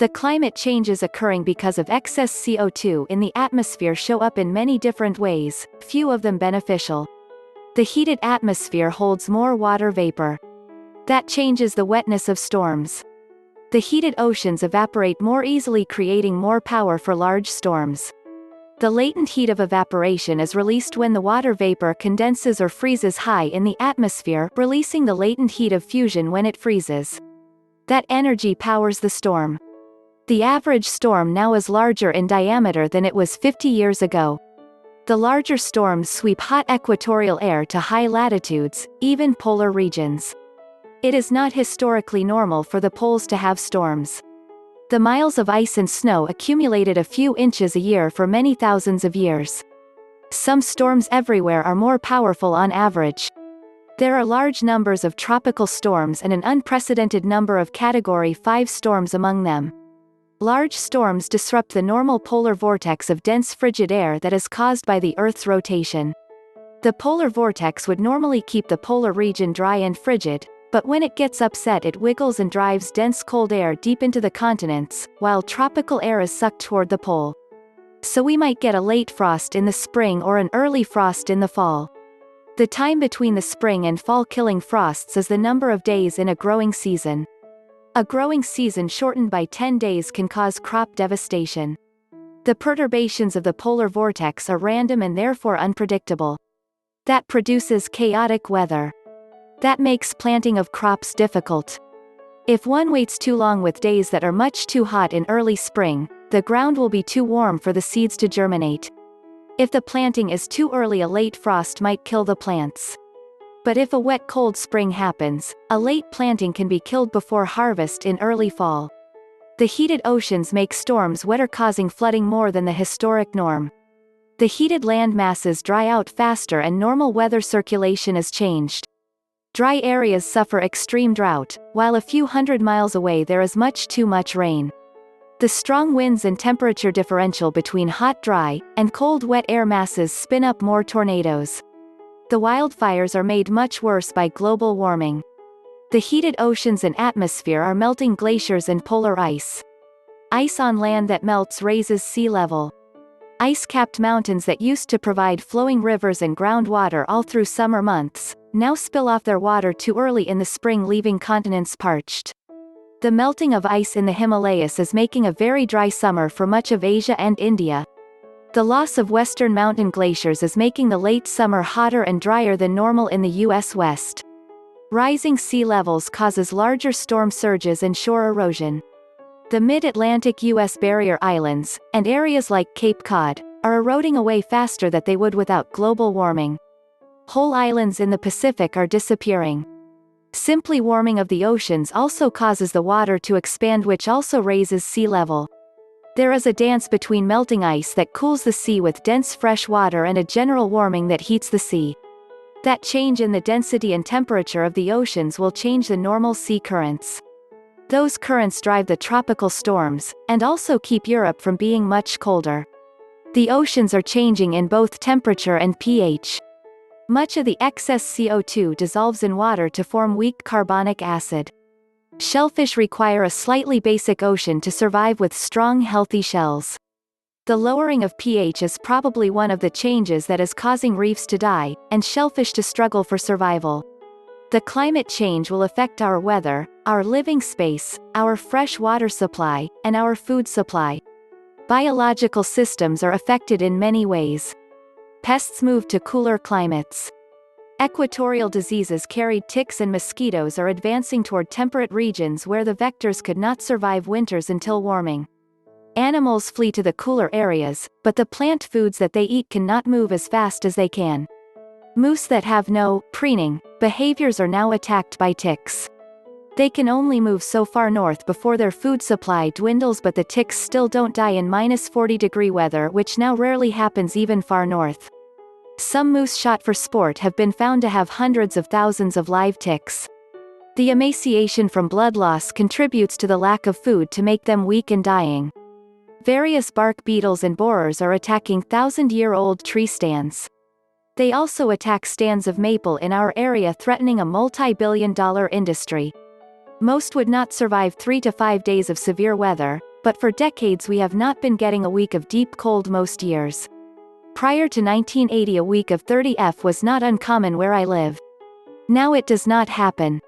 The climate changes occurring because of excess CO2 in the atmosphere show up in many different ways, few of them beneficial. The heated atmosphere holds more water vapor. That changes the wetness of storms. The heated oceans evaporate more easily, creating more power for large storms. The latent heat of evaporation is released when the water vapor condenses or freezes high in the atmosphere, releasing the latent heat of fusion when it freezes. That energy powers the storm. The average storm now is larger in diameter than it was 50 years ago. The larger storms sweep hot equatorial air to high latitudes, even polar regions. It is not historically normal for the poles to have storms. The miles of ice and snow accumulated a few inches a year for many thousands of years. Some storms everywhere are more powerful on average. There are large numbers of tropical storms and an unprecedented number of Category 5 storms among them. Large storms disrupt the normal polar vortex of dense frigid air that is caused by the Earth's rotation. The polar vortex would normally keep the polar region dry and frigid, but when it gets upset it wiggles and drives dense cold air deep into the continents, while tropical air is sucked toward the pole. So we might get a late frost in the spring or an early frost in the fall. The time between the spring and fall killing frosts is the number of days in a growing season. A growing season shortened by 10 days can cause crop devastation. The perturbations of the polar vortex are random and therefore unpredictable. That produces chaotic weather. That makes planting of crops difficult. If one waits too long with days that are much too hot in early spring, the ground will be too warm for the seeds to germinate. If the planting is too early, a late frost might kill the plants. But if a wet cold spring happens, a late planting can be killed before harvest in early fall. The heated oceans make storms wetter, causing flooding more than the historic norm. The heated land masses dry out faster and normal weather circulation is changed. Dry areas suffer extreme drought, while a few hundred miles away there is much too much rain. The strong winds and temperature differential between hot dry and cold wet air masses spin up more tornadoes. The wildfires are made much worse by global warming. The heated oceans and atmosphere are melting glaciers and polar ice. Ice on land that melts raises sea level. Ice-capped mountains that used to provide flowing rivers and groundwater all through summer months, now spill off their water too early in the spring, leaving continents parched. The melting of ice in the Himalayas is making a very dry summer for much of Asia and India. The loss of western mountain glaciers is making the late summer hotter and drier than normal in the U.S. West. Rising sea levels causes larger storm surges and shore erosion. The mid-Atlantic U.S. barrier islands, and areas like Cape Cod, are eroding away faster than they would without global warming. Whole islands in the Pacific are disappearing. Simply warming of the oceans also causes the water to expand, which also raises sea level. There is a dance between melting ice that cools the sea with dense fresh water and a general warming that heats the sea. That change in the density and temperature of the oceans will change the normal sea currents. Those currents drive the tropical storms, and also keep Europe from being much colder. The oceans are changing in both temperature and pH. Much of the excess CO2 dissolves in water to form weak carbonic acid. Shellfish require a slightly basic ocean to survive with strong, healthy shells. The lowering of pH is probably one of the changes that is causing reefs to die, and shellfish to struggle for survival. The climate change will affect our weather, our living space, our fresh water supply, and our food supply. Biological systems are affected in many ways. Pests move to cooler climates. Equatorial diseases carried ticks and mosquitoes are advancing toward temperate regions where the vectors could not survive winters until warming. Animals flee to the cooler areas, but the plant foods that they eat cannot move as fast as they can. Moose that have no preening behaviors are now attacked by ticks. They can only move so far north before their food supply dwindles, but the ticks still don't die in -40-degree weather, which now rarely happens even far north. Some moose shot for sport have been found to have hundreds of thousands of live ticks. The emaciation from blood loss contributes to the lack of food to make them weak and dying. Various bark beetles and borers are attacking thousand-year-old tree stands. They also attack stands of maple in our area, threatening a multi-billion-dollar industry. Most would not survive 3 to 5 days of severe weather, But for decades we have not been getting a week of deep cold most years. Prior to 1980 a week of 30°F was not uncommon where I live. Now it does not happen.